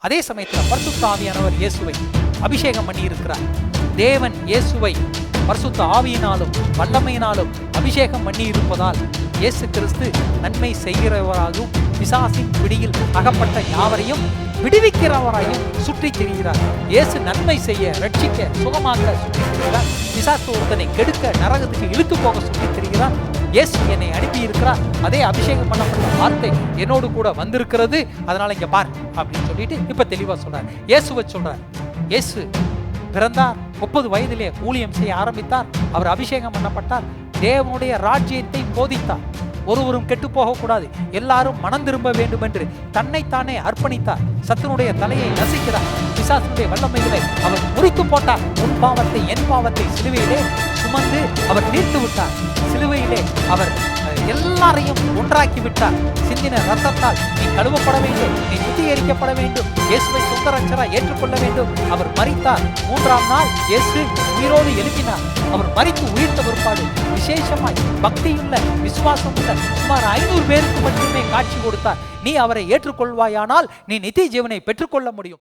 அதே சமயத்தில் பரிசுத்த ஆவியானவர் இயேசுவை அபிஷேகம் பண்ணி இருக்கிறார். தேவன் இயேசுவை பரிசுத்த ஆவியினாலும் வல்லமையினாலும் அபிஷேகம் பண்ணி இருப்பதால் இயேசு கிறிஸ்து நன்மை செய்கிறவராகவும் பிசாசின் பிடியில் அகப்பட்ட யாவரையும் விடுவிக்கிறவராயும் சுற்றி திரிகிறார். இயேசு நன்மை செய்ய, ரட்சிக்க, சுகமாக்க சுற்றி திரிகிறார். பிசாசு ஒருத்தனை கெடுக்க, நரகத்துக்கு இழுத்து போக சுற்றி திரிகிறார். இயேசு என்னை அனுப்பி இருக்கிறார். அதே அபிஷேகம் பண்ணப்பட்ட வார்த்தை என்னோடு கூட வந்திருக்கிறது. அதனால இங்க பார் அப்படின்னு சொல்லிட்டு இப்ப தெளிவா சொல்றார். இயேசுவை சொல்றார். இயேசு பிறந்தார், 30 வயதிலே ஊழியம் செய்ய ஆரம்பித்தார். அவர் அபிஷேகம் பண்ணப்பட்டார். தேவனுடைய ராஜ்யத்தை போதித்தார். ஒருவரும் கெட்டு போகக்கூடாது, எல்லாரும் மனம் திரும்ப வேண்டும் என்று தன்னைத்தானே அர்ப்பணித்தார். சத்துனுடைய தலையை நசுக்கிறார். பிசாசுடைய வல்லமைகளை அவர் முறித்து போட்டார். உன் பாவத்தை என் பாவத்தை சிலுவையிலே சுமந்து அவர் தீர்த்து விட்டார். சிலுவையிலே அவர் எல்லாரையும் ஒன்றாக்கி விட்டார். சிந்தின ரத்தத்தால் நீ கழுவப்பட வேண்டும், நீ சுத்திகரிக்கப்பட வேண்டும், இயேசுவை சொந்த ரட்சகராய் ஏற்றுக்கொள்ள வேண்டும். அவர் மரித்தார். 3ஆம் நாள் இயேசு உயிரோடு எழுப்பினார். அவர் மரித்து உயிர்த்த பிற்பாடு விசேஷமாய் பக்தியுள்ள விசுவாசம் உள்ள சுமார் 500 பேருக்கு மட்டுமே காட்சி கொடுத்தார். நீ அவரை ஏற்றுக்கொள்வாயானால் நீ நித்திய ஜீவனை பெற்றுக்கொள்ள முடியும்.